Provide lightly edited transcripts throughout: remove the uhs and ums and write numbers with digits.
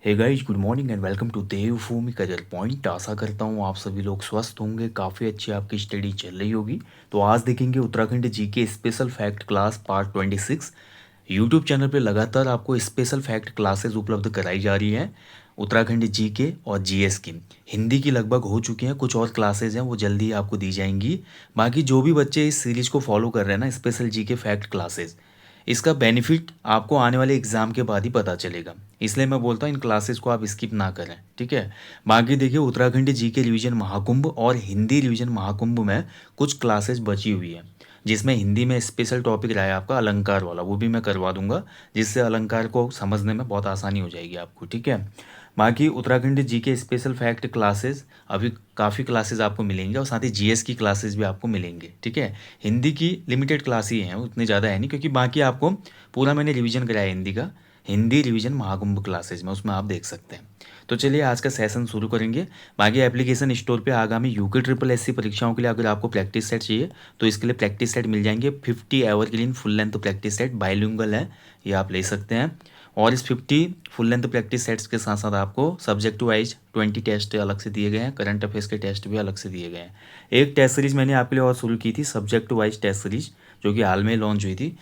Hey guys, good morning and welcome to Devbhoomi Career Point. आशा करता हूँ आप सभी लोग स्वस्थ होंगे, काफ़ी अच्छी आपकी स्टडी चल रही होगी। तो आज देखेंगे Uttarakhand GK special fact class part 26। YouTube channel पे लगातार आपको स्पेशल फैक्ट क्लासेस उपलब्ध कराई जा रही हैं उत्तराखंड जीके और जीएस की। हिंदी की लगभग हो चुकी हैं, कुछ और क्लासेज हैं वो जल्दी ही आपको दी जाएंगी। बाकी जो भी बच्चे इस सीरीज को फॉलो कर रहे हैं ना, स्पेशल जीके फैक्ट क्लासेस, इसका बेनिफिट आपको आने वाले एग्ज़ाम के बाद ही पता चलेगा। इसलिए मैं बोलता हूँ इन क्लासेस को आप स्किप ना करें, ठीक है। बाकी देखिए, उत्तराखंड जीके रिवीजन महाकुंभ और हिंदी रिवीजन महाकुंभ में कुछ क्लासेस बची हुई है, जिसमें हिंदी में स्पेशल टॉपिक रहा है आपका अलंकार वाला, वो भी मैं करवा दूंगा, जिससे अलंकार को समझने में बहुत आसानी हो जाएगी आपको, ठीक है। बाकी Uttarakhand GK special fact classes अभी काफ़ी क्लासेस आपको मिलेंगे और साथ ही जीएस की क्लासेस भी आपको मिलेंगे, ठीक है। हिंदी की लिमिटेड क्लास ही हैं, उतनी ज़्यादा है नहीं, क्योंकि बाकी आपको पूरा मैंने रिवीजन कराया हिंदी का, हिंदी रिवीजन महाकुंभ क्लासेज में, उसमें आप देख सकते हैं। तो चलिए आज का सेशन शुरू करेंगे। बाकी एप्लीकेशन स्टोर पे आगामी यूके ट्रिपल एससी परीक्षाओं के लिए अगर आपको प्रैक्टिस सेट चाहिए तो इसके लिए प्रैक्टिस सेट मिल जाएंगे। 50 evergreen full length practice set bilingual है, ये आप ले सकते हैं। और इस 50 फुल लेंथ प्रैक्टिस सेट्स के साथ साथ आपको सब्जेक्ट वाइज 20 टेस्ट अलग से दिए गए हैं, करंट अफेयर्स के टेस्ट भी अलग से दिए गए हैं। एक टेस्ट सीरीज मैंने आपके लिए और शुरू की थी, सब्जेक्ट वाइज टेस्ट सीरीज, जो कि हाल में लॉन्च हुई थी।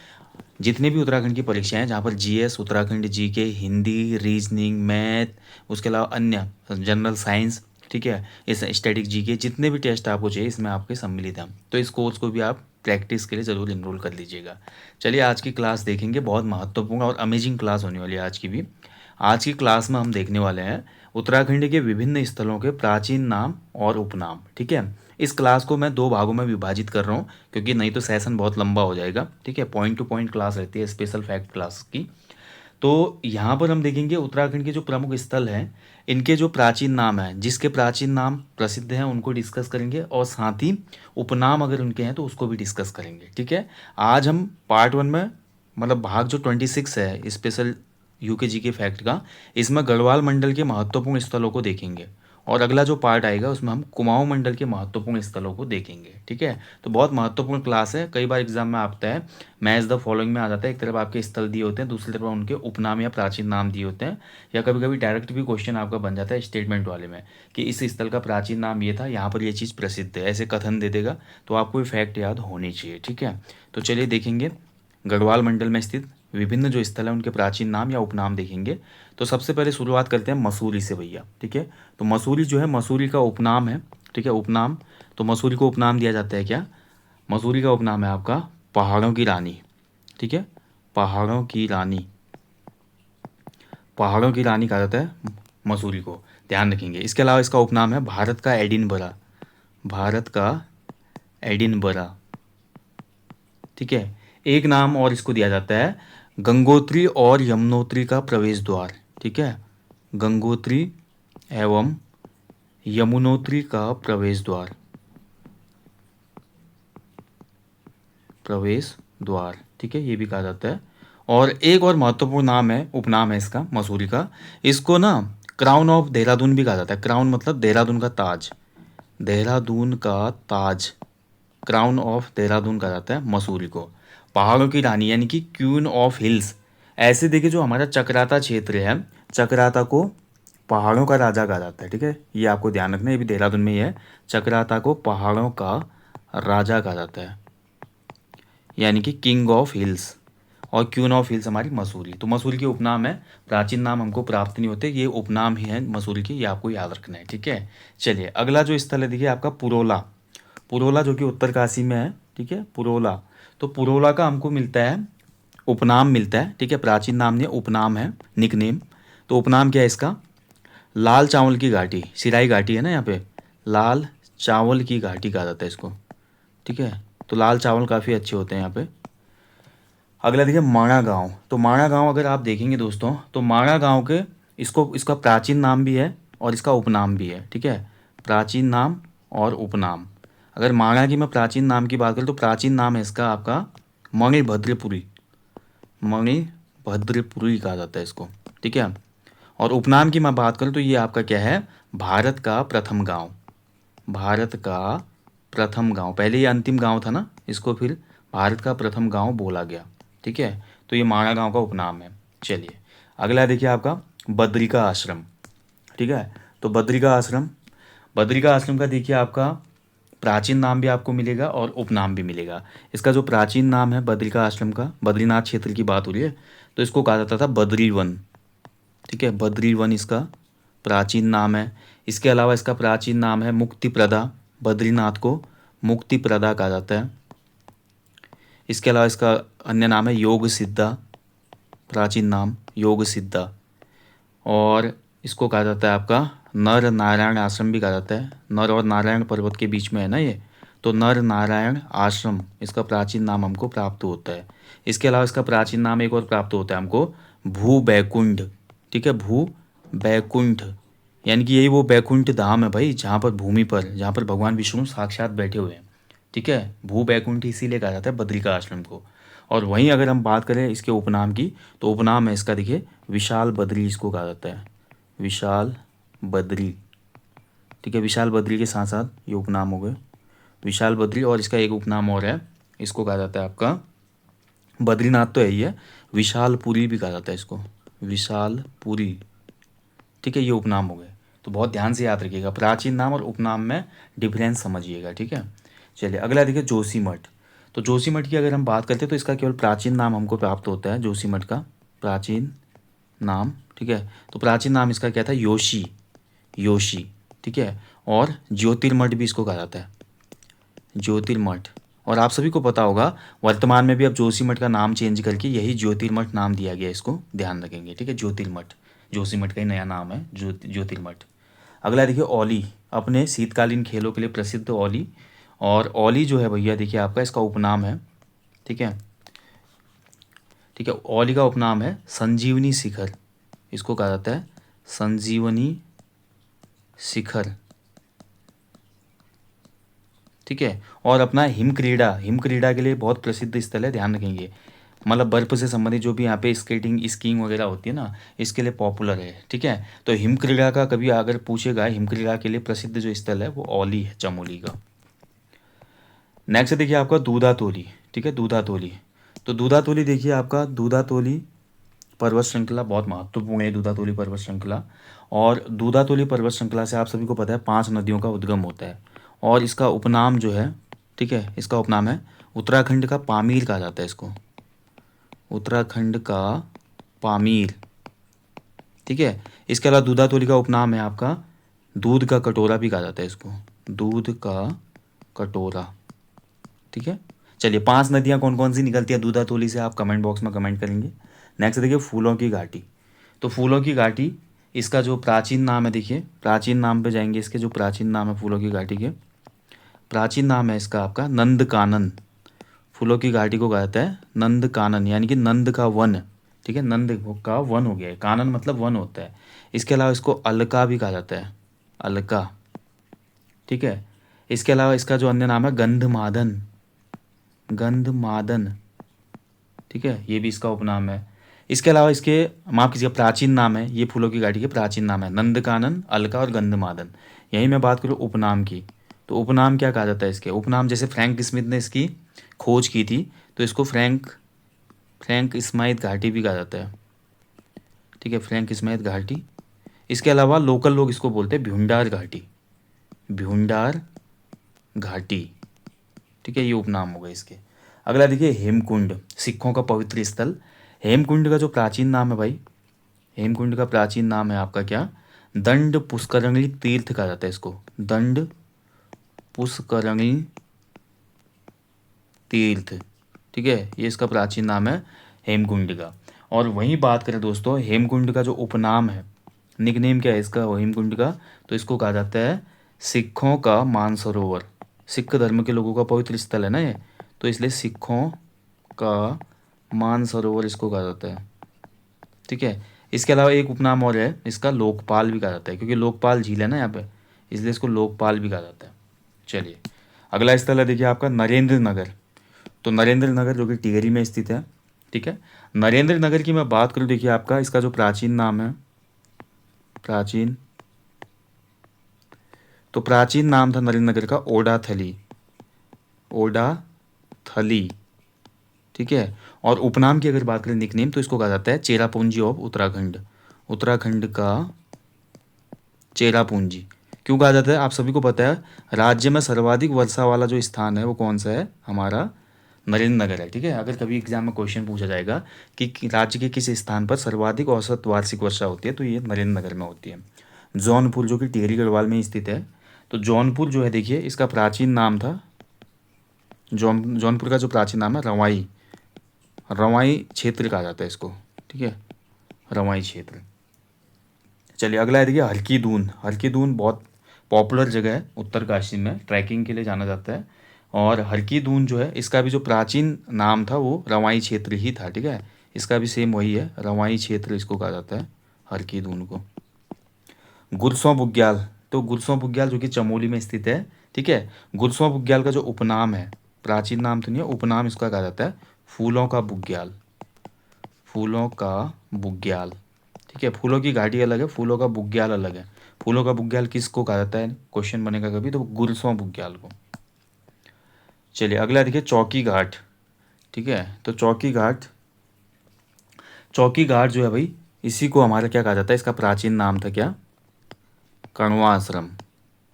जितने भी उत्तराखंड की परीक्षाएं हैं, जहाँ पर GS, Uttarakhand GK, Hindi, reasoning, math, उसके अलावा अन्य जनरल साइंस, ठीक है, इस स्टैटिक जीके, जितने भी टेस्ट आपको चाहिए इसमें आपके सम्मिलित हैं। तो इस कोर्स को भी आप प्रैक्टिस के लिए ज़रूर इनरोल कर लीजिएगा। चलिए आज की क्लास देखेंगे, बहुत महत्वपूर्ण और अमेजिंग क्लास होने वाली है आज की भी। आज की क्लास में हम देखने वाले हैं उत्तराखंड के विभिन्न स्थलों के प्राचीन नाम और उपनाम, ठीक है। इस क्लास को मैं दो भागों में विभाजित कर रहा हूँ, क्योंकि नहीं तो सेशन बहुत लंबा हो जाएगा, ठीक है। पॉइंट टू पॉइंट क्लास रहती है स्पेशल फैक्ट क्लास की। तो यहाँ पर हम देखेंगे उत्तराखंड के जो प्रमुख स्थल हैं, इनके जो प्राचीन नाम हैं, जिसके प्राचीन नाम प्रसिद्ध हैं उनको डिस्कस करेंगे, और साथ ही उपनाम अगर उनके हैं तो उसको भी डिस्कस करेंगे, ठीक है। आज हम पार्ट 1 में, मतलब भाग जो 26 है स्पेशल यूके जी के फैक्ट का, इसमें गढ़वाल मंडल के महत्वपूर्ण स्थलों को देखेंगे, और अगला जो पार्ट आएगा उसमें हम कुमाऊं मंडल के महत्वपूर्ण स्थलों को देखेंगे, ठीक है। तो बहुत महत्वपूर्ण क्लास है, कई बार एग्जाम में आता है मैच द फॉलोइंग में आ जाता है, एक तरफ आपके स्थल दिए होते हैं, दूसरी तरफ उनके उपनाम या प्राचीन नाम दिए होते हैं, या कभी कभी डायरेक्ट भी क्वेश्चन आपका बन जाता है स्टेटमेंट वाले में कि इस स्थल का प्राचीन नाम ये था, यहाँ पर ये चीज़ प्रसिद्ध है, ऐसे कथन दे देगा, तो आपको ये फैक्ट याद होनी चाहिए, ठीक है। तो चलिए देखेंगे गढ़वाल मंडल में स्थित विभिन्न जो स्थल हैं उनके प्राचीन नाम या उपनाम देखेंगे। तो सबसे पहले शुरुआत करते हैं मसूरी से भैया, ठीक है। तो मसूरी जो है, मसूरी का उपनाम है, ठीक है, उपनाम। तो मसूरी को उपनाम दिया जाता है क्या? मसूरी का उपनाम है आपका पहाड़ों की रानी, ठीक है, पहाड़ों की रानी, पहाड़ों की रानी कहा जाता है मसूरी को, ध्यान रखेंगे। इसके अलावा इसका उपनाम है भारत का एडिनबरा, भारत का एडिनबरा, ठीक है। एक नाम और इसको दिया जाता है गंगोत्री और यमुनोत्री का प्रवेश द्वार, ठीक है, गंगोत्री एवं यमुनोत्री का प्रवेश द्वार, प्रवेश द्वार, ठीक है, ये भी कहा जाता है। और एक और महत्वपूर्ण नाम है, उपनाम है इसका मसूरी का, इसको ना क्राउन ऑफ देहरादून भी कहा जाता है। क्राउन मतलब देहरादून का ताज, देहरादून का ताज, क्राउन ऑफ देहरादून कहा जाता है मसूरी को। पहाड़ों की रानी यानी कि क्वीन ऑफ हिल्स, ऐसे देखिए जो हमारा चक्राता क्षेत्र है, चक्राता को पहाड़ों का राजा कहा जाता है, ठीक है, ये आपको ध्यान रखना है, ये भी देहरादून में ही है। चक्राता को पहाड़ों का राजा कहा जाता है, यानी कि किंग ऑफ हिल्स, और क्वीन ऑफ हिल्स हमारी मसूरी। तो मसूरी के उपनाम है, प्राचीन नाम हमको प्राप्त नहीं होते, ये उपनाम ही है मसूरी के, ये आपको याद रखना है, ठीक है। चलिए अगला जो स्थल है देखिए आपका पुरोला, पुरोला जो कि उत्तरकाशी में है, ठीक है, पुरोला। तो पुरोला का हमको मिलता है उपनाम मिलता है, ठीक है, प्राचीन नाम नहीं, उपनाम है, निक नेम। तो उपनाम क्या है इसका? लाल चावल की घाटी, सिराई घाटी है ना यहाँ पे, लाल चावल की घाटी कहा जाता है इसको, ठीक है। तो लाल चावल काफ़ी अच्छे होते हैं यहाँ पे। अगला देखिए माणा गांव। तो माणा गांव अगर आप देखेंगे दोस्तों, तो माणा गांव के, इसको, इसका प्राचीन नाम भी है और इसका उपनाम भी है, ठीक है, प्राचीन नाम और उपनाम। अगर माणा की मैं प्राचीन नाम की बात करूँ तो प्राचीन नाम है इसका आपका मणिभद्रपुरी, मणिभद्रपुरी कहा जाता है इसको, ठीक है। और उपनाम की मैं बात करूँ तो ये आपका क्या है? भारत का प्रथम गांव, भारत का प्रथम गांव, पहले ये अंतिम गांव था ना, इसको फिर भारत का प्रथम गांव बोला गया, ठीक है। तो ये माणा गांव का उपनाम है। चलिए अगला देखिए आपका बद्री का आश्रम। ठीक है, तो बद्री का आश्रम का देखिए आपका प्राचीन नाम भी आपको मिलेगा और उपनाम भी मिलेगा। इसका जो प्राचीन नाम है बद्री का आश्रम का, बद्रीनाथ क्षेत्र की बात हो रही है, तो इसको कहा जाता था बद्री वन। ठीक है, बद्री वन इसका प्राचीन नाम है। इसके अलावा इसका प्राचीन नाम है मुक्ति प्रदा। बद्रीनाथ को मुक्ति प्रदा कहा जाता है। इसके अलावा इसका अन्य नाम है योग सिद्धा, प्राचीन नाम योग सिद्धा। और इसको कहा जाता है आपका नर नारायण आश्रम भी कहा जाता है। नर और नारायण पर्वत के बीच में है ना ये, तो नर नारायण आश्रम इसका प्राचीन नाम हमको प्राप्त होता है। इसके अलावा इसका प्राचीन नाम एक और प्राप्त होता है हमको, भू बैकुंठ। ठीक है, भू बैकुंठ, यानी कि यही वो बैकुंठ धाम है भाई, जहाँ पर भूमि पर, जहाँ पर भगवान विष्णु साक्षात बैठे हुए हैं। ठीक है, भू बैकुंठ इसीलिए कहा जाता है बद्री का आश्रम को। और वहीं अगर हम बात करें इसके उपनाम की, तो उपनाम है इसका देखिए विशाल बद्री, इसको कहा जाता है विशाल बद्री। ठीक है, विशाल बद्री के साथ साथ ये उपनाम हो गए विशाल बद्री, और इसका एक उपनाम और है, इसको कहा जाता है आपका बद्रीनाथ तो है ही है, विशालपुरी भी कहा जाता है इसको, विशालपुरी। ठीक है, ये उपनाम हो गए। तो बहुत ध्यान से याद रखिएगा, प्राचीन नाम और उपनाम में डिफरेंस समझिएगा। ठीक है, चलिए अगला देखिए जोशीमठ। तो जोशीमठ की अगर हम बात करते हैं तो इसका केवल प्राचीन नाम हमको प्राप्त होता है, जोशीमठ का प्राचीन नाम। ठीक है, तो प्राचीन नाम इसका क्या था, योशी, योशी। ठीक है, और ज्योतिर्मठ भी इसको कहा जाता है, ज्योतिर्मठ। और आप सभी को पता होगा वर्तमान में भी अब जोशीमठ का नाम चेंज करके यही ज्योतिर्मठ नाम दिया गया है, इसको ध्यान रखेंगे। ठीक है, ज्योतिर्मठ, जोशीमठ का ही नया नाम है ज्योतिर्मठ। अगला देखिए औली, अपने शीतकालीन खेलों के लिए प्रसिद्ध औली। और औली जो है भैया देखिए आपका इसका उपनाम है। ठीक है, ठीक है, औली का उपनाम है संजीवनी शिखर, इसको कहा जाता है संजीवनी शिखर। ठीक है, और अपना हिम क्रीड़ा के लिए बहुत प्रसिद्ध स्थल है, ध्यान रखेंगे। मतलब बर्फ़ से संबंधित जो भी यहाँ पे स्केटिंग स्कीइंग वगैरह होती है ना, इसके लिए पॉपुलर है। ठीक है, तो हिम क्रीड़ा का कभी अगर पूछेगा, हिम क्रीड़ा के लिए प्रसिद्ध जो स्थल है वो औली है, चमोली का। नेक्स्ट देखिए आपका दूधातोली। ठीक है, दूधातोली। तो दूधातोली देखिए आपका दूधातोली पर्वत श्रृंखला बहुत महत्वपूर्ण है, दूधातोली पर्वत श्रृंखला। और दूधातोली पर्वत श्रृंखला से आप सभी को पता है 5 नदियों का उद्गम होता है। और इसका उपनाम जो है, ठीक है, इसका उपनाम है उत्तराखंड का पामीर कहा जाता है इसको, उत्तराखंड का पामीर। ठीक है, इसके अलावा दूधातोली का उपनाम है आपका दूध का कटोरा भी कहा जाता है इसको, दूध का कटोरा। ठीक है, चलिए 5 नदियाँ कौन कौन सी निकलती है दूधातोली से, आप कमेंट बॉक्स में कमेंट करेंगे। नेक्स्ट देखिए फूलों की घाटी। तो फूलों की घाटी इसका जो प्राचीन नाम है, देखिए प्राचीन नाम पे जाएंगे, इसके जो प्राचीन नाम है फूलों की घाटी के, प्राचीन नाम है इसका आपका नंद कानन। फूलों की घाटी को कहा जाता है नंद कानन, यानी कि नंद का वन। ठीक है, नंद का वन हो गया है, कानन मतलब वन होता है। इसके अलावा इसको अलका भी कहा जाता है, अलका। ठीक है, इसके अलावा इसका जो अन्य नाम है गंधमादन, गंधमादन। ठीक है, ये भी इसका उपनाम है। इसके अलावा इसके, माफ कीजिए, प्राचीन नाम है, ये फूलों की घाटी के प्राचीन नाम है नंदकानन, अलका और गंधमादन। यही मैं बात करूँ उपनाम की, तो उपनाम क्या कहा जाता है इसके, उपनाम जैसे फ्रैंक स्मिथ ने इसकी खोज की थी, तो इसको फ्रैंक स्माइथ घाटी भी कहा जाता है। ठीक है, फ्रैंक स्माइथ घाटी। इसके अलावा लोकल लोग इसको बोलते हैं भ्यूंडार घाटी, भ्यूंडार घाटी। ठीक है, ये उपनाम हो गए इसके। अगला देखिए हेमकुंड, सिखों का पवित्र स्थल। हेमकुंड का जो प्राचीन नाम है भाई, हेमकुंड का प्राचीन नाम है आपका क्या, दंड पुष्करणी तीर्थ कहा जाता है इसको, दंड पुष्करणी तीर्थ। ठीक है, ये इसका प्राचीन नाम है हेमकुंड का। और वहीं बात करें दोस्तों, हेमकुंड का जो उपनाम है, निकनेम क्या है इसका हेमकुंड का, तो इसको कहा जाता है सिखों का मानसरोवर। सिख धर्म के लोगों का पवित्र स्थल है ना ये, तो इसलिए सिखों का मानसरोवर इसको कहा जाता है। ठीक है, इसके अलावा एक उपनाम और है इसका, लोकपाल भी कहा जाता है, क्योंकि लोकपाल झील है ना यहाँ पे, इसलिए इसको लोकपाल भी कहा जाता है। चलिए अगला स्थल है देखिए आपका नरेंद्र नगर। तो नरेंद्र नगर जो कि टिहरी में स्थित है। ठीक है, नरेंद्र नगर की मैं बात करूँ, देखिए आपका इसका जो प्राचीन नाम है, प्राचीन, तो प्राचीन नाम था नरेंद्र नगर का ओडाथली, ओडाथली। ठीक है, और उपनाम की अगर बात करें निकनेम, तो इसको कहा जाता है चेरापूंजी ऑफ उत्तराखंड, उत्तराखंड का चेरापूंजी। क्यों कहा जाता है, आप सभी को पता है राज्य में सर्वाधिक वर्षा वाला जो स्थान है वो कौन सा है, हमारा नरेंद्र नगर है। ठीक है, अगर कभी एग्जाम में क्वेश्चन पूछा जाएगा कि राज्य के किस स्थान पर सर्वाधिक औसत वार्षिक वर्षा होती है, तो ये नरेंद्र नगर में होती है। जौनपुर जो कि टिहरी गढ़वाल में स्थित है, तो जौनपुर जो है देखिए इसका प्राचीन नाम था, जौनपुर का जो प्राचीन नाम है रवाई, रवाई क्षेत्र कहा जाता है इसको। ठीक है, रवाई क्षेत्र। चलिए अगला है देखिए हरकी दून। हरकी दून बहुत पॉपुलर जगह है उत्तरकाशी में, ट्रैकिंग के लिए जाना जाता है। और हरकी दून जो है इसका भी जो प्राचीन नाम था वो रवाई क्षेत्र ही था। ठीक है, इसका भी सेम वही है, रवाई क्षेत्र इसको कहा जाता है, हरकी दून को। गुरसों बुग्याल, तो गुरसों बुग्याल जो कि चमोली में स्थित है। ठीक है, गुरसों बुग्याल का जो उपनाम है, प्राचीन नाम तो नहीं है, उपनाम इसका कहा जाता है फूलों का बुग्याल, फूलों का बुग्याल। ठीक है, फूलों की घाटी अलग है, फूलों का बुग्याल अलग है। फूलों का बुग्याल किसको कहा जाता है, क्वेश्चन बनेगा कभी तो गुरसों बुग्याल को। चलिए अगला देखिए चौकी घाट। ठीक है, तो चौकी घाट, चौकी घाट जो है भाई इसी को हमारा क्या कहा जाता है, इसका प्राचीन नाम था क्या, कण्वा आश्रम।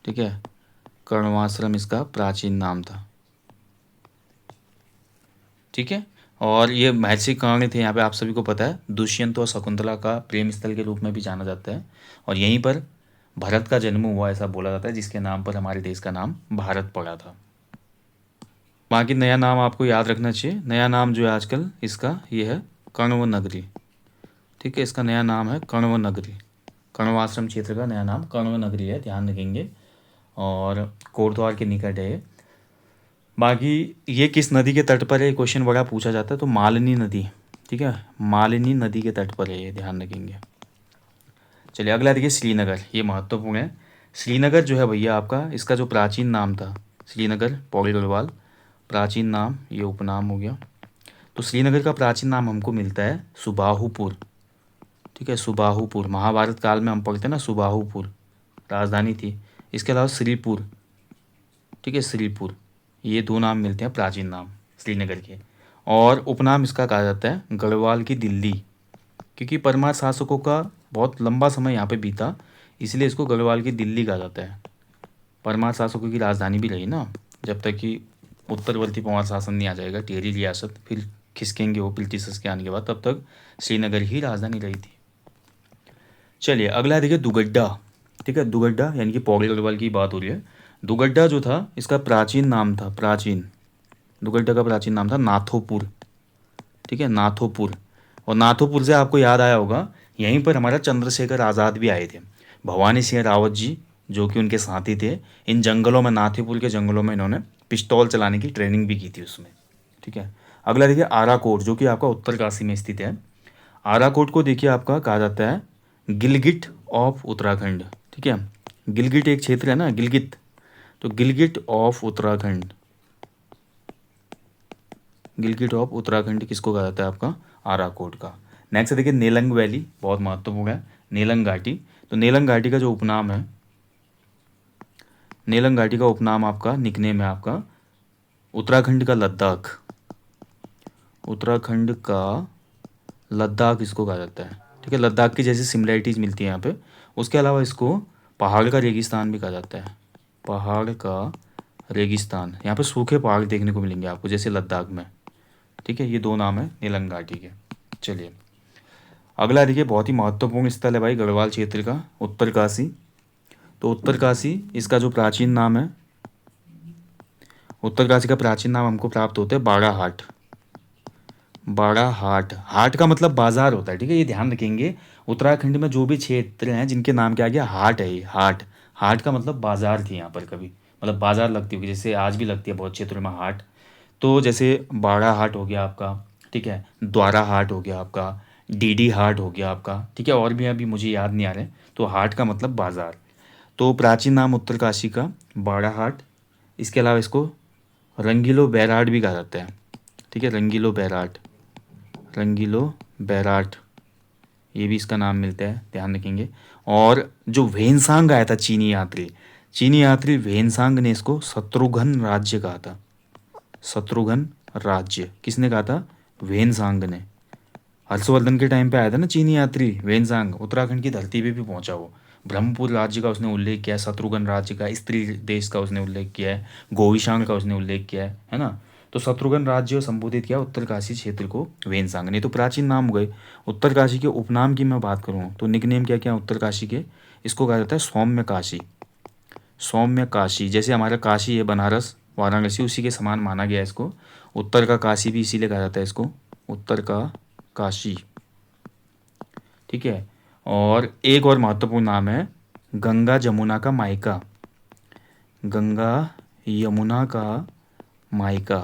ठीक है, कण्वा आश्रम इसका प्राचीन नाम था। ठीक है, और ये महर्षि कर्ण थे यहाँ पे, आप सभी को पता है दुष्यंत और शकुंतला का प्रेम स्थल के रूप में भी जाना जाता है। और यहीं पर भरत का जन्म हुआ ऐसा बोला जाता है, जिसके नाम पर हमारे देश का नाम भारत पड़ा था। बाकी नया नाम आपको याद रखना चाहिए, नया नाम जो है आजकल इसका ये है कण्व नगरी। ठीक है, इसका नया नाम है कण्व नगरी, कण्वाश्रम क्षेत्र का नया नाम कण्व नगरी है, ध्यान रखेंगे। और कोटद्वार के निकट है ये। बाकी ये किस नदी के तट पर है, क्वेश्चन बड़ा पूछा जाता है, तो मालिनी नदी। ठीक है, मालिनी नदी के तट पर है ये, ध्यान रखेंगे। चलिए अगला देखिए श्रीनगर, ये महत्वपूर्ण है। श्रीनगर जो है भैया आपका, इसका जो प्राचीन नाम था श्रीनगर पौड़ी गढ़वाल, प्राचीन नाम ये उपनाम हो गया। तो श्रीनगर का प्राचीन नाम हमको मिलता है सुबाहुपुर। ठीक है, सुबाहुपुर, महाभारत काल में हम पढ़ते हैं ना, सुबाहुपुर राजधानी थी। इसके अलावा श्रीपुर। ठीक है, श्रीपुर, ये दो नाम मिलते हैं प्राचीन नाम श्रीनगर के। और उपनाम इसका कहा जाता है गढ़वाल की दिल्ली, क्योंकि परमार शासकों का बहुत लंबा समय यहाँ पे बीता, इसलिए इसको गढ़वाल की दिल्ली कहा जाता है। परमार शासकों की राजधानी भी रही ना, जब तक कि उत्तरवर्ती परमार शासन नहीं आ जाएगा, टिहरी रियासत फिर खिसकेंगे वो ब्रिटिशर्स के आने के बाद, तब तक श्रीनगर ही राजधानी रही थी। चलिए अगला है देखिए दुगड्डा। ठीक है, दुगड्डा यानी कि पौड़ी गढ़वाल की बात हो रही है। दुगड्डा जो था इसका प्राचीन नाम था, प्राचीन दुगड्डा का प्राचीन नाम था नाथोपुर। ठीक है, नाथोपुर। और नाथोपुर से आपको याद आया होगा यहीं पर हमारा चंद्रशेखर आज़ाद भी आए थे, भवानी सिंह रावत जी जो कि उनके साथी थे। इन जंगलों में, नाथोपुर के जंगलों में इन्होंने पिस्तौल चलाने की ट्रेनिंग भी की थी उसमें। ठीक है, अगला देखिए आराकोट जो कि आपका उत्तरकाशी में स्थित है। आराकोट को देखिए आपका कहा जाता है गिलगिट ऑफ उत्तराखंड। ठीक है, गिलगिट एक क्षेत्र है ना, गिलगित, तो गिलगिट ऑफ उत्तराखंड, गिलगिट ऑफ उत्तराखंड किसको कहा जाता है, आपका आराकोट का। नेक्स्ट देखिए नेलंग वैली, बहुत महत्वपूर्ण है, नेलंग घाटी। तो नेलंग घाटी का जो उपनाम है, नेलंग घाटी का उपनाम आपका निकनेम है आपका उत्तराखंड का लद्दाख, उत्तराखंड का लद्दाख इसको कहा जाता है। ठीक है, लद्दाख की जैसी सिमिलरिटीज़ मिलती है यहाँ पे। उसके अलावा इसको पहाड़ का रेगिस्तान भी कहा जाता है, पहाड़ का रेगिस्तान। यहाँ पे सूखे पहाड़ देखने को मिलेंगे आपको जैसे लद्दाख में। ठीक है, ये दो नाम है नीलंग घाटी के। चलिए अगला देखिए बहुत ही महत्वपूर्ण स्थल है भाई गढ़वाल क्षेत्र का, उत्तरकाशी। तो उत्तरकाशी इसका जो प्राचीन नाम है, उत्तरकाशी का प्राचीन नाम हमको प्राप्त होता है बाड़ाहाट, बाड़ाहाट, हाट का मतलब बाजार होता है। ठीक है, ये ध्यान रखेंगे, उत्तराखंड में जो भी क्षेत्र हैं जिनके नाम क्या गया हाट है, ये हाट, हाट का मतलब बाजार थी यहाँ पर कभी, मतलब बाजार लगती होगी, जैसे आज भी लगती है बहुत क्षेत्रों में हाट। तो जैसे बाड़ा हाट हो गया आपका, ठीक है, द्वारा हाट हो गया आपका, डीडी हाट हो गया आपका। ठीक है, और भी अभी मुझे याद नहीं आ रहे। तो हाट का मतलब बाजार। तो प्राचीन नाम उत्तरकाशी का बाड़ा हाट। इसके अलावा इसको रंगीलो बैराट भी कहा जाता है। ठीक है, रंगीलो बैराट, रंगीलो बैराट, ये भी इसका नाम मिलता है, ध्यान रखेंगे। और जो वेनसांग आया था चीनी यात्री, चीनी यात्री वेनसांग ने इसको शत्रुघ्न राज्य कहा था, शत्रुघ्न राज्य किसने कहा था, वेनसांग ने। हर्षवर्धन के टाइम पे आया था ना चीनी यात्री वेनसांग, उत्तराखंड की धरती पे भी पहुंचा वो। ब्रह्मपुर राज्य का उसने उल्लेख किया है, शत्रुघ्न राज्य का, स्त्री देश का उसने उल्लेख किया है, गोविशांग का उसने उल्लेख किया है ना। तो शत्रुघ्न राज्य संबोधित किया उत्तरकाशी क्षेत्र को वेनसांग ने। तो प्राचीन नाम हो गए। उत्तरकाशी के उपनाम की मैं बात करूँ तो निकनेम क्या क्या उत्तरकाशी के, इसको कहा जाता है सौम्य काशी। सौम्य काशी, जैसे हमारा काशी है बनारस वाराणसी, उसी के समान माना गया है इसको। उत्तर का काशी भी इसीलिए कहा जाता है इसको, उत्तर का काशी। ठीक है। और एक और महत्वपूर्ण नाम है गंगा जमुना का मायका। गंगा यमुना का मायका।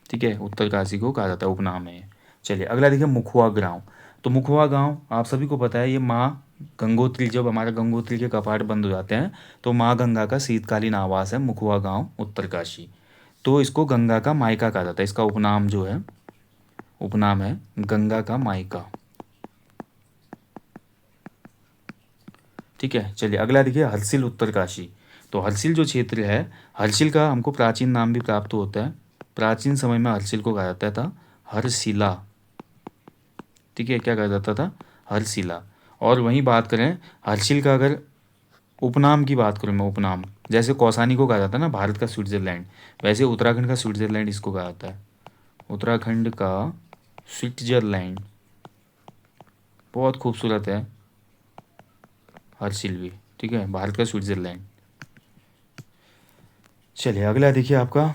ठीक है, उत्तरकाशी को कहा जाता है, उपनाम है। चलिए अगला देखिए मुखवा गांव। तो मुखवा गांव आप सभी को पता है, ये माँ गंगोत्री, जब हमारे गंगोत्री के कपाट बंद हो जाते हैं तो माँ गंगा का शीतकालीन आवास है मुखवा गांव उत्तरकाशी। तो इसको गंगा का मायका कहा जाता है। इसका उपनाम जो है, उपनाम है गंगा का मायका। ठीक है। चलिए अगला देखिए हर्षिल उत्तरकाशी। तो हर्षिल जो क्षेत्र है, हर्षिल का हमको प्राचीन नाम भी प्राप्त होता है। प्राचीन समय में हर्षिल को कहा जाता था हरशिला। ठीक है, क्या कहा जाता था, हरशिला। और वहीं बात करें हर्षिल का, अगर उपनाम की बात करूँ मैं, उपनाम जैसे कौसानी को कहा जाता है ना भारत का स्विट्जरलैंड, वैसे उत्तराखंड का स्विट्जरलैंड इसको कहा जाता है। उत्तराखंड का स्विट्जरलैंड, बहुत खूबसूरत है हर्षिल भी। ठीक है, भारत का स्विट्जरलैंड। चलिए अगला देखिए आपका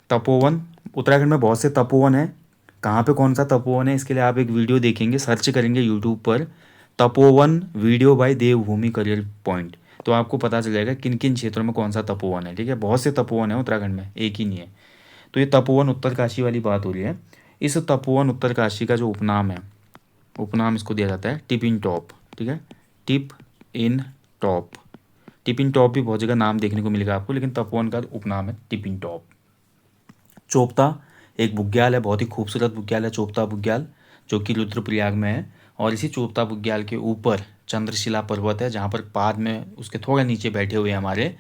तपोवन। उत्तराखंड में बहुत से तपोवन है। कहाँ पे कौन सा तपोवन है, इसके लिए आप एक वीडियो देखेंगे, सर्च करेंगे यूट्यूब पर तपोवन वीडियो बाय देवभूमि करियर पॉइंट, तो आपको पता चल जाएगा किन किन क्षेत्रों में कौन सा तपोवन है। ठीक है, बहुत से तपोवन है उत्तराखंड में, एक ही नहीं है। तो ये तपोवन उत्तरकाशी वाली बात हो रही है। इस तपोवन उत्तरकाशी का जो उपनाम है, उपनाम इसको दिया जाता है टिप इन टॉप। ठीक है, टिप इन टॉप। टिप इन टॉप भी बहुत जगह नाम देखने को मिलेगा आपको, लेकिन तपोवन का उपनाम है टिप इन टॉप। चोपता एक बुग्याल है, बहुत ही खूबसूरत बुग्याल है चोपता बुग्याल, जो कि रुद्रप्रयाग में है। और इसी चोपता बुग्याल के ऊपर चंद्रशिला पर्वत है, जहाँ पर बाद में उसके थोड़ा नीचे बैठे हुए हमारे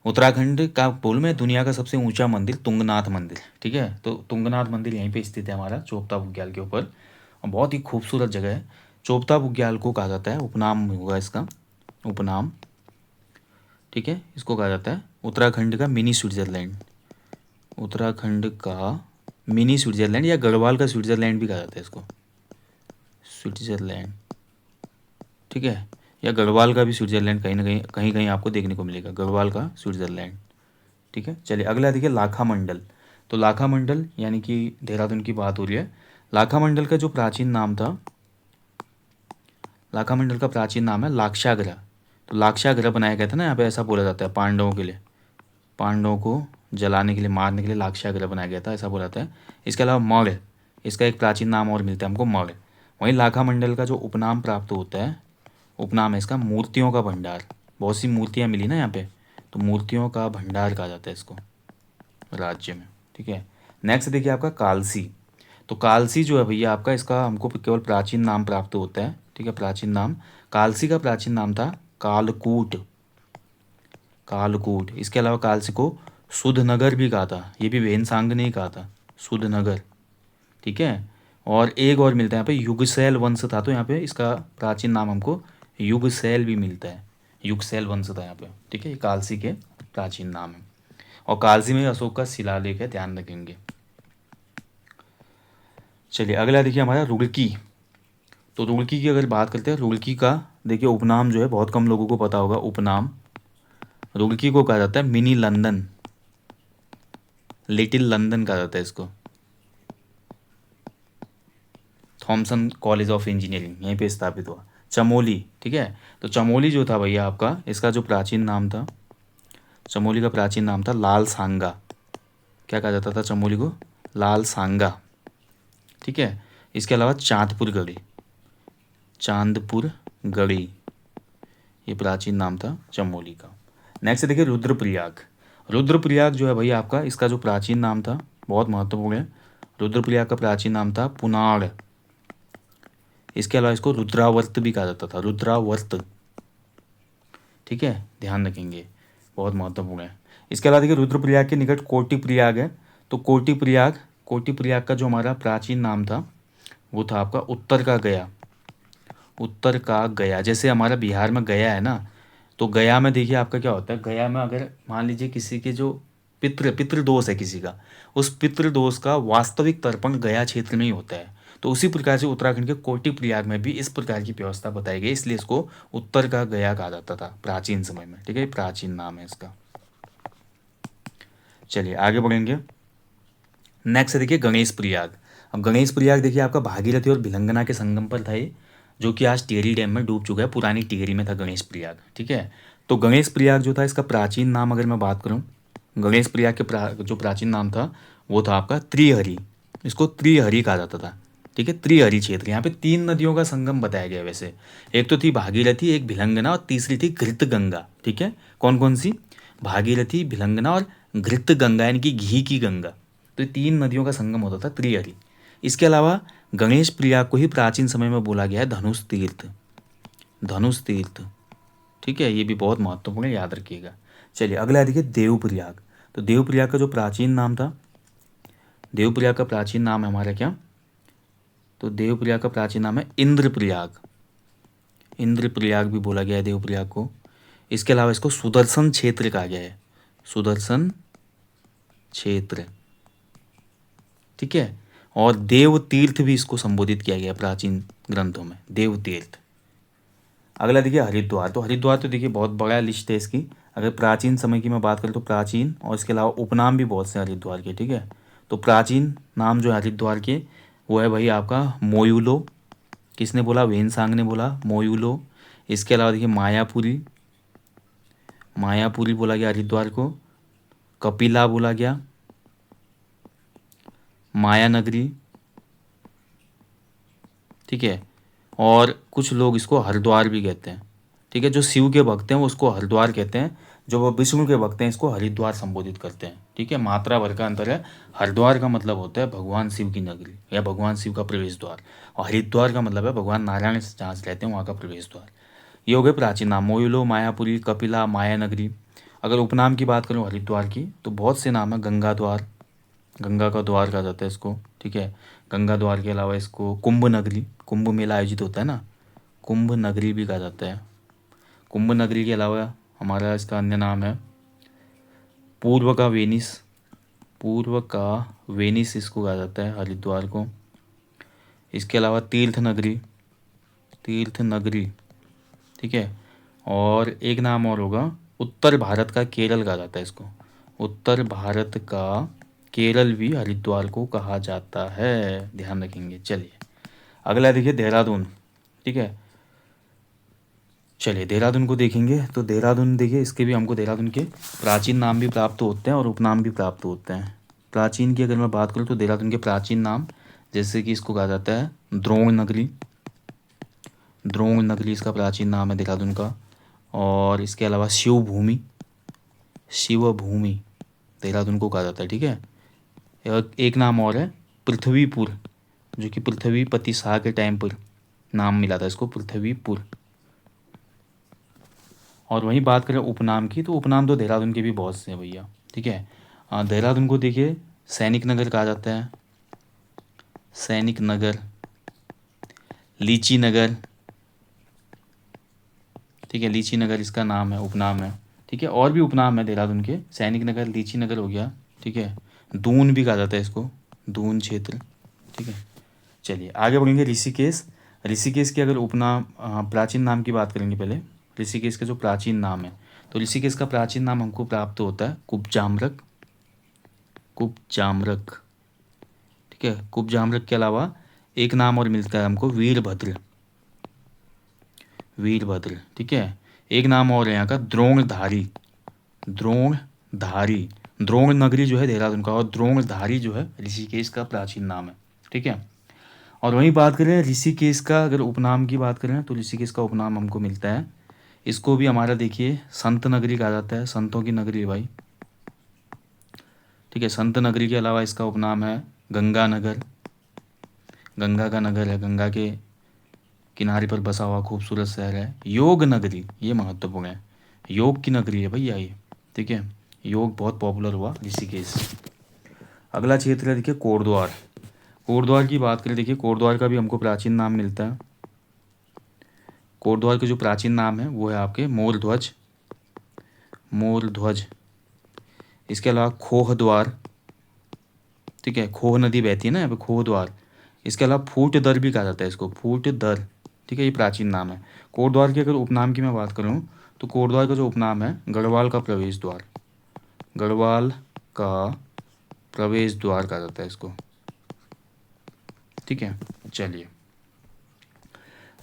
उत्तराखंड का पुल में दुनिया का सबसे ऊंचा मंदिर तुंगनाथ मंदिर। ठीक है, तो तुंगनाथ मंदिर यहीं पे स्थित है हमारा चोपता बुग्याल के ऊपर, और बहुत ही खूबसूरत जगह है। चोपता बुग्याल को कहा जाता है, उपनाम होगा इसका, उपनाम। ठीक है, इसको कहा जाता है उत्तराखंड का मिनी स्विट्जरलैंड। उत्तराखंड का मिनी स्विट्जरलैंड या गढ़वाल का स्विट्जरलैंड भी कहा जाता है इसको, स्विट्जरलैंड। ठीक है, या गढ़वाल का भी स्विट्जरलैंड, कहीं ना कहीं कहीं कहीं आपको देखने को मिलेगा गढ़वाल का स्विट्जरलैंड। ठीक है। चलिए अगला देखिए लाखा मंडल। तो लाखा मंडल यानी कि देहरादून की बात हो रही है। लाखा मंडल का जो प्राचीन नाम था, लाखा मंडल का प्राचीन नाम है लाक्षागृह। तो लाक्षागृह बनाया गया था ना यहाँ पे, ऐसा बोला जाता है पांडवों के लिए, पांडवों को जलाने के लिए, मारने के लिए लाक्षागृह बनाया गया था, ऐसा बोला जाता है। इसके अलावा मौर्य, इसका एक प्राचीन नाम और मिलता है हमको, मौर्य। वहीं लाखा मंडल का जो उपनाम प्राप्त होता है, उपनाम है इसका मूर्तियों का भंडार। बहुत सी मूर्तियाँ मिली ना यहाँ पे, तो मूर्तियों का भंडार कहा जाता है इसको राज्य में। ठीक है। नेक्स्ट देखिए आपका कालसी। तो कालसी जो है भैया आपका, इसका हमको केवल प्राचीन नाम प्राप्त होता है। ठीक है, प्राचीन नाम कालसी का प्राचीन नाम था कालकूट। कालकूट। इसके अलावा कालसी को सुधनगर भी कहा था, ये भी वेनसांग ने ही कहा था, सुधनगर। ठीक है। और एक और मिलता है यहाँ पे युगसैल वंश था, तो यहाँ पे इसका प्राचीन नाम हमको युगसैल भी मिलता है, युगसैल वंश था यहाँ पे। ठीक है, ये कालसी के प्राचीन नाम है। और कालसी में अशोक का शिलालेख है, ध्यान रखेंगे। चलिए अगला देखिए हमारा रुड़की। तो रुड़की की अगर बात करते हैं, रुड़की का देखिए उपनाम जो है बहुत कम लोगों को पता होगा, उपनाम रुड़की को कहा जाता है मिनी लंदन, लिटिल लंदन कहा जाता है इसको। थॉमसन कॉलेज ऑफ इंजीनियरिंग यहीं पे स्थापित हुआ। चमोली। ठीक है, तो चमोली जो था भैया आपका, इसका जो प्राचीन नाम था, चमोली का प्राचीन नाम था लाल सांगा। क्या कहा जाता था चमोली को, लाल सांगा। ठीक है। इसके अलावा चांदपुर गढ़ी, चांदपुर गढ़ी, ये प्राचीन नाम था चमोली का। नेक्स्ट देखिए रुद्रप्रयाग। रुद्रप्रयाग जो है भैया आपका, इसका जो प्राचीन नाम था बहुत महत्वपूर्ण है। रुद्रप्रयाग का प्राचीन नाम था पुनाड़। इसके अलावा इसको रुद्रावर्त भी कहा जाता था, रुद्रावर्त। ठीक है, ध्यान रखेंगे, बहुत महत्वपूर्ण है। इसके अलावा देखिए रुद्रप्रयाग के निकट कोटि प्रयाग है। तो कोटि प्रयाग, कोटि प्रयाग का जो हमारा प्राचीन नाम था वो था आपका उत्तर का गया। उत्तर का गया, जैसे हमारा बिहार में गया है ना, तो गया में देखिए आपका क्या होता है, गया में अगर मान लीजिए किसी के जो पितृदोष है किसी का, उस पितृदोष का वास्तविक तर्पण गया क्षेत्र में ही होता है। तो उसी प्रकार से उत्तराखंड के कोटि प्रयाग में भी इस प्रकार की व्यवस्था बताई गई, इसलिए इसको उत्तर का गया कहा जाता था प्राचीन समय में। ठीक है, प्राचीन नाम है इसका। चलिए आगे बढ़ेंगे। नेक्स्ट देखिए गणेश प्रयाग। अब गणेश प्रयाग देखिए आपका भागीरथी और भिलंगना के संगम पर था ये, जो कि आज टिहरी डैम में डूब चुका है। पुरानी टिहरी में था गणेश प्रयाग। ठीक है, तो गणेश प्रयाग जो था इसका प्राचीन नाम अगर मैं बात करूं, गणेश प्रयाग के जो प्राचीन नाम था वो था आपका त्रिहरि। इसको त्रिहरि कहा जाता था। ठीक है, त्रिहरि क्षेत्र। यहाँ पे 3 नदियों का संगम बताया गया है वैसे। एक तो थी भागीरथी, एक भिलंगना और तीसरी थी घृतगंगा। ठीक है, कौन कौन सी? भागीरथी, भिलंगना और घृतगंगा, यानी कि घी की गंगा। तो ये 3 नदियों का संगम होता था त्रिहरि। इसके अलावा गणेश प्रयाग को ही प्राचीन समय में बोला गया है धनुष तीर्थ। धनुष तीर्थ। ठीक है, ये भी बहुत महत्वपूर्ण है, याद रखिएगा। चलिए अगला देखिए देवप्रयाग। तो देवप्रयाग का जो प्राचीन नाम था, देवप्रयाग का प्राचीन नाम है हमारा क्या? तो देवप्रयाग का प्राचीन नाम है इंद्रप्रयाग। इंद्रप्रयाग भी बोला गया है देवप्रयाग को। इसके अलावा इसको सुदर्शन क्षेत्र कहा गया है। सुदर्शन क्षेत्र। ठीक है, और देव तीर्थ भी इसको संबोधित किया गया प्राचीन ग्रंथों में, देव तीर्थ। अगला देखिए हरिद्वार। तो हरिद्वार तो देखिए बहुत बड़ा लिस्ट है इसकी। अगर प्राचीन समय की मैं बात करूँ तो प्राचीन, और इसके अलावा उपनाम भी बहुत से हरिद्वार के। ठीक है, तो प्राचीन नाम जो है हरिद्वार के वो है भाई आपका मोयूलो। किसने बोला? वेनसांग ने बोला मोयूलो। इसके अलावा देखिए मायापुरी, मायापुरी बोला गया हरिद्वार को। कपिला बोला गया, माया नगरी। ठीक है, और कुछ लोग इसको हरिद्वार भी कहते हैं। ठीक है, जो शिव के भक्त हैं वो उसको हरिद्वार कहते हैं, जो वो विष्णु के भक्त हैं इसको हरिद्वार संबोधित करते हैं। ठीक है, मात्रा भर का अंतर है। हरिद्वार का मतलब होता है भगवान शिव की नगरी या भगवान शिव का प्रवेश द्वार, और हरिद्वार का मतलब है भगवान नारायण जहाँ से रहते हैं वहाँ का प्रवेश द्वार। ये हो गए प्राचीन नाम, मोयुलो, मायापुरी, कपिला, माया नगरी। अगर उपनाम की बात करूँ हरिद्वार की तो बहुत से नाम है। गंगा द्वार, गंगा का द्वार कहा जाता है इसको। ठीक है, गंगा द्वार के अलावा इसको कुंभ नगरी, कुंभ मेला आयोजित होता है ना, कुंभ नगरी भी कहा जाता है। कुंभ नगरी के अलावा हमारा इसका अन्य नाम है पूर्व का वेनिस। पूर्व का वेनिस इसको कहा जाता है हरिद्वार को। इसके अलावा तीर्थ नगरी, तीर्थ नगरी। ठीक है, और एक नाम और होगा उत्तर भारत का केरल कहा जाता है इसको। उत्तर भारत का केरल भी हरिद्वार को कहा जाता है, ध्यान रखेंगे। चलिए अगला देखिए देहरादून। ठीक है, चलिए देहरादून को देखेंगे। तो देहरादून देखिए, इसके भी हमको देहरादून के प्राचीन नाम भी प्राप्त होते हैं और उपनाम भी प्राप्त होते हैं। प्राचीन की अगर मैं बात करूँ तो देहरादून के प्राचीन नाम, जैसे कि इसको कहा जाता है द्रोण नगरी। द्रोण नगरी इसका प्राचीन नाम है देहरादून का। और इसके अलावा शिव भूमि, शिव भूमि देहरादून को कहा जाता है। ठीक है, और एक नाम और है पृथ्वीपुर, जो कि पृथ्वीपति शाह के टाइम पर नाम मिला था इसको, पृथ्वीपुर। और वहीं बात करें उपनाम की, तो उपनाम तो देहरादून के भी बहुत से हैं भैया। ठीक है, देहरादून को देखिए सैनिक नगर कहा जाता है, सैनिक नगर, लीची नगर। ठीक है, लीची नगर इसका नाम है, उपनाम है। ठीक है, और भी उपनाम है देहरादून के, सैनिक नगर, लीची नगर हो गया। ठीक है, दून भी कहा जाता है इसको, दून क्षेत्र। ठीक है, चलिए आगे बढ़ेंगे ऋषिकेश। ऋषिकेश के अगर उपनाम प्राचीन नाम की बात करेंगे पहले। ऋषिकेश का जो प्राचीन नाम है, तो ऋषिकेश का प्राचीन नाम हमको प्राप्त होता है कुब्जामरक, कुब्जामरक। ठीक है, कुब्जामरक के अलावा एक नाम और मिलता है हमको वीरभद्र, वीरभद्र। ठीक है, एक नाम और है यहाँ का द्रोणधारी, द्रोणधारी। द्रोण नगरी जो है देहरादून का, और द्रोणधारी जो है ऋषिकेश का प्राचीन नाम है। ठीक है, और वहीं बात करें ऋषिकेश का, अगर उपनाम की बात करें तो ऋषिकेश का उपनाम हमको मिलता है, इसको भी हमारा देखिए संत नगरी कहा जाता है, संतों की नगरी है भाई। ठीक है, संत नगरी के अलावा इसका उपनाम है गंगा नगर, गंगा का नगर है, गंगा के किनारे पर बसा हुआ खूबसूरत शहर है। योग नगरी, ये महत्वपूर्ण है, योग की नगरी है भैया ये। ठीक है, योग बहुत पॉपुलर हुआ ऋषिकेश। अगला क्षेत्र है देखिए कोटद्वार। कोटद्वार की बात करें, देखिए कोटद्वार का भी हमको प्राचीन नाम मिलता है। कोटद्वार के जो प्राचीन नाम है वो है आपके मोरध्वज, मोरध्वज। इसके अलावा खोहद्वार, ठीक है, खोह नदी बहती है ना यहाँ पे, खोहद्वार। इसके अलावा फूटदर भी कहा जाता है इसको, फूटदर, ठीक है, ये प्राचीन नाम है। कोटद्वार के अगर उपनाम की मैं बात करूँ तो कोटद्वार का जो उपनाम है गढ़वाल का प्रवेश द्वार, गढ़वाल का प्रवेश द्वार कहा जाता है इसको, ठीक है। चलिए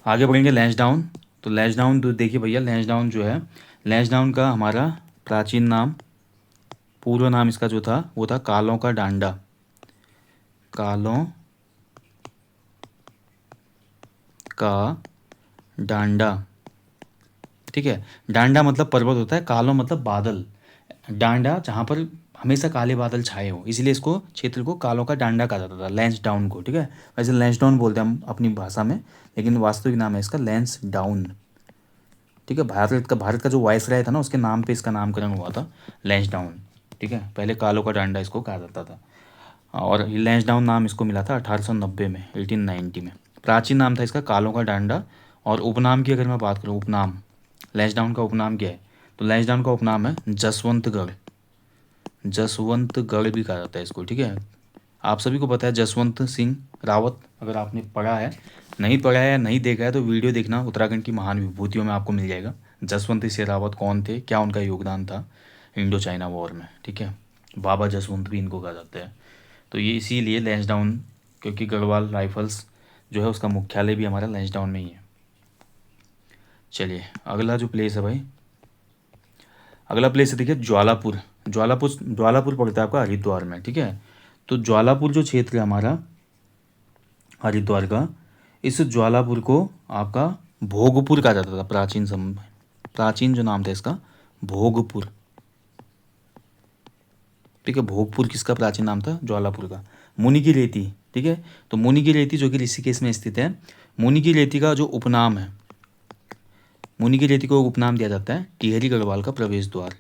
आगे बढ़ेंगे लैंसडाउन। तो लैंसडाउन तो देखिए भैया, लैंसडाउन जो है, लैंसडाउन का हमारा प्राचीन नाम, पूर्व नाम इसका जो था वो था कालों का डांडा, कालों का डांडा, ठीक है। डांडा मतलब पर्वत होता है, कालो मतलब बादल, डांडा जहाँ पर हमेशा काले बादल छाए हो, इसलिए इसको क्षेत्र को कालों का डांडा कहा जाता था, लैंस डाउन को, ठीक है। वैसे लैंस डाउन बोलते हैं हम अपनी भाषा में, लेकिन वास्तविक नाम है इसका लैंस डाउन, ठीक है। भारत का जो वायसराय था ना, उसके नाम पे इसका नामकरण हुआ था लैंस डाउन, ठीक है। पहले कालों का डांडा इसको कहा जाता था, और लैंस डाउन नाम इसको मिला था 1890 में, 1890 में। प्राचीन नाम था इसका कालों का डांडा। और उपनाम की अगर मैं बात करूँ, उपनाम, लैंसडाउन का उपनाम क्या है, तो लैंसडाउन का उपनाम है जसवंतगढ़, जसवंतगढ़ भी कहा जाता है इसको, ठीक है। आप सभी को पता है जसवंत सिंह रावत, अगर आपने पढ़ा है, नहीं पढ़ा है या नहीं देखा है तो वीडियो देखना, उत्तराखंड की महान विभूतियों में आपको मिल जाएगा। जसवंत सिंह रावत कौन थे, क्या उनका योगदान था इंडो चाइना वॉर में, ठीक है। बाबा जसवंत भी इनको कहा जाता है। तो ये इसीलिए लैंसडाउन, क्योंकि गढ़वाल राइफल्स जो है उसका मुख्यालय भी हमारा लैंसडाउन में ही है। चलिए अगला जो प्लेस है भाई, अगला प्लेस है देखिए ज्वालापुर। ज्वालापुर पड़ता है आपका हरिद्वार में, ठीक है। तो ज्वालापुर जो क्षेत्र है हमारा हरिद्वार का, इस ज्वालापुर को आपका भोगपुर कहा जाता था प्राचीन समय में। प्राचीन जो नाम था इसका भोगपुर, ठीक है। भोगपुर किसका प्राचीन नाम था, ज्वालापुर का। मुनि की रेती, ठीक है। तो मुनि की रेती जो कि ऋषिकेश में स्थित है, मुनि की रेती का जो उपनाम है, मुनि की रेती को उपनाम दिया जाता है टिहरी गढ़वाल का प्रवेश द्वार,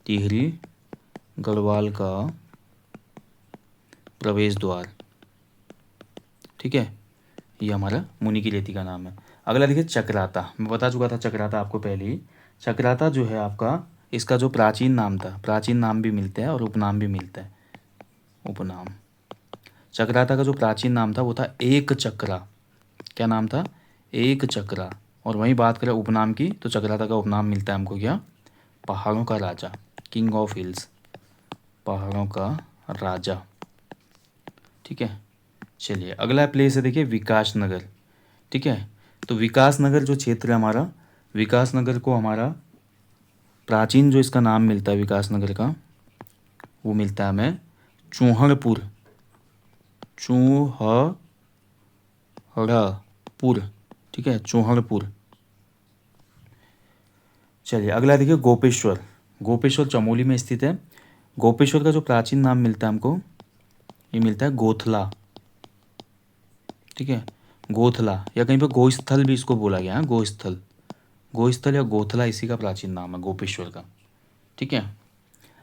टिहरी गढ़वाल का प्रवेश द्वार, ठीक है। ये हमारा मुनि की रेती का नाम है। अगला देखिए चक्राता, मैं बता चुका था चक्राता आपको पहले ही। चक्राता जो है आपका, इसका जो प्राचीन नाम था, प्राचीन नाम भी मिलते हैं और उपनाम भी मिलता है, उपनाम। चक्राता का जो प्राचीन नाम था वो था एक चक्रा, क्या नाम था, एक चक्रा। और वहीं बात करें उपनाम की, तो चक्राता का उपनाम मिलता है हमको क्या, पहाड़ों का राजा, किंग ऑफ हिल्स, पहाड़ों का राजा, ठीक है। चलिए अगला प्लेस है देखिए विकास नगर, ठीक है। तो विकास नगर जो क्षेत्र है हमारा, विकास नगर को हमारा प्राचीन जो इसका नाम मिलता है विकास नगर का, वो मिलता है हमें चूहड़पुर, चूहड़पुर, ठीक है, चूहड़पुर। चलिए अगला देखिए गोपेश्वर। गोपेश्वर चमोली में स्थित है। गोपेश्वर का जो प्राचीन नाम मिलता है हमको, ये मिलता है गोथला, ठीक है, गोथला, या कहीं पर गोस्थल भी इसको बोला गया है, गोस्थल, गोस्थल या गोथला इसी का प्राचीन नाम है गोपेश्वर का, ठीक है।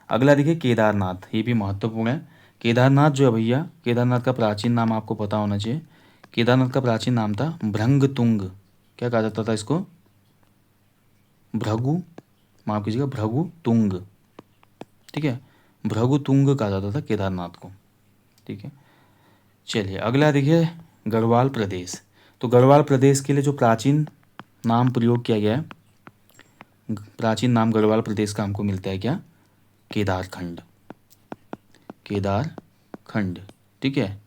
अगला देखिए केदारनाथ, ये भी महत्वपूर्ण है। केदारनाथ जो है भैया, केदारनाथ का प्राचीन नाम आपको पता होना चाहिए। केदारनाथ का प्राचीन नाम था भृंगतुंग, क्या कहा जाता था इसको, भृगु, माफ कीजिएगा, भृगु तुंग, ठीक है, भृगु तुंग कहा जाता था केदारनाथ को, ठीक है। चलिए अगला देखिए गढ़वाल प्रदेश। तो गढ़वाल प्रदेश के लिए जो प्राचीन नाम प्रयोग किया गया है, प्राचीन नाम गढ़वाल प्रदेश का हमको मिलता है क्या, केदारखंड, केदारखंड, ठीक है।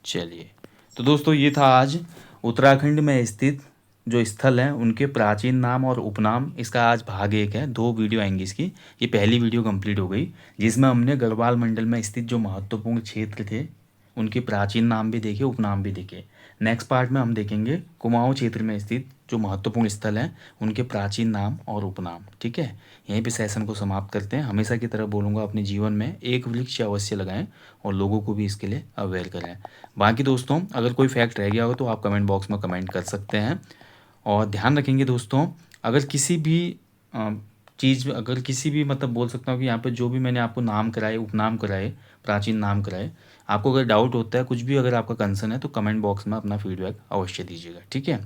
चलिए तो दोस्तों ये था आज उत्तराखंड में स्थित जो स्थल हैं उनके प्राचीन नाम और उपनाम, इसका आज भाग 1 है, 2 वीडियो आएंगी इसकी। ये पहली वीडियो कंप्लीट हो गई जिसमें हमने गढ़वाल मंडल में स्थित जो महत्वपूर्ण क्षेत्र थे उनके प्राचीन नाम भी देखे, उपनाम भी देखे। नेक्स्ट पार्ट में हम देखेंगे कुमाऊं क्षेत्र में स्थित जो महत्वपूर्ण स्थल हैं उनके प्राचीन नाम और उपनाम, ठीक है। यहीं पे सेशन को समाप्त करते हैं। हमेशा की तरह बोलूँगा अपने जीवन में एक वृक्ष अवश्य लगाएं और लोगों को भी इसके लिए अवेयर करें। बाकी दोस्तों अगर कोई फैक्ट रह गया हो तो आप कमेंट बॉक्स में कमेंट कर सकते हैं। और ध्यान रखेंगे दोस्तों, अगर किसी भी चीज़ अगर किसी भी मतलब बोल सकता हूँ कि यहाँ पे जो भी मैंने आपको नाम कराए, उपनाम कराए, प्राचीन नाम कराए, आपको अगर डाउट होता है, कुछ भी अगर आपका कंसर्न है, तो कमेंट बॉक्स में अपना फीडबैक अवश्य दीजिएगा, ठीक है।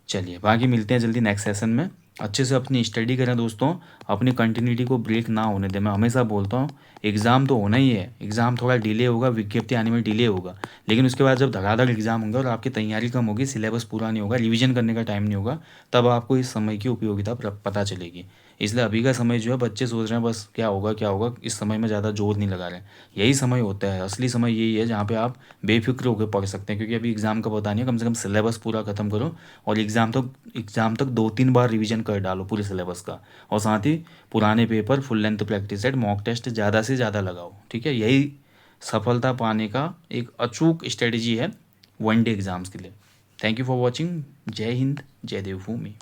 चलिए बाकी मिलते हैं जल्दी नेक्स्ट सेशन में। अच्छे से अपनी स्टडी करें दोस्तों, अपनी कंटिन्यूटी को ब्रेक ना होने दें। मैं हमेशा बोलता हूँ एग्ज़ाम तो होना ही है, एग्ज़ाम थोड़ा डिले होगा, विज्ञप्ति आने में डिले होगा, लेकिन उसके बाद जब धड़ाधड़ एग्ज़ाम होगा और आपकी तैयारी कम होगी, सिलेबस पूरा नहीं होगा, रिवीजन करने का टाइम नहीं होगा, तब आपको इस समय की उपयोगिता पता चलेगी। इसलिए अभी का समय जो है, बच्चे सोच रहे हैं बस क्या होगा क्या होगा, इस समय में ज़्यादा जोर नहीं लगा रहे हैं। यही समय होता है, असली समय यही है जहाँ पे आप बेफिक्र होकर पढ़ सकते हैं, क्योंकि अभी एग्ज़ाम का पता नहीं है। कम से कम सिलेबस पूरा खत्म करो और एग्ज़ाम तक 2-3 बार रिवीजन कर डालो पूरे सिलेबस का, और साथ ही पुराने paper, full length practice set, mock test ज़्यादा से ज़्यादा लगाओ, ठीक है। यही सफलता पाने का एक अचूक स्ट्रेटजी है वन डे एग्ज़ाम्स के लिए। Thank you for watching. जय हिंद, जय देवभूमि।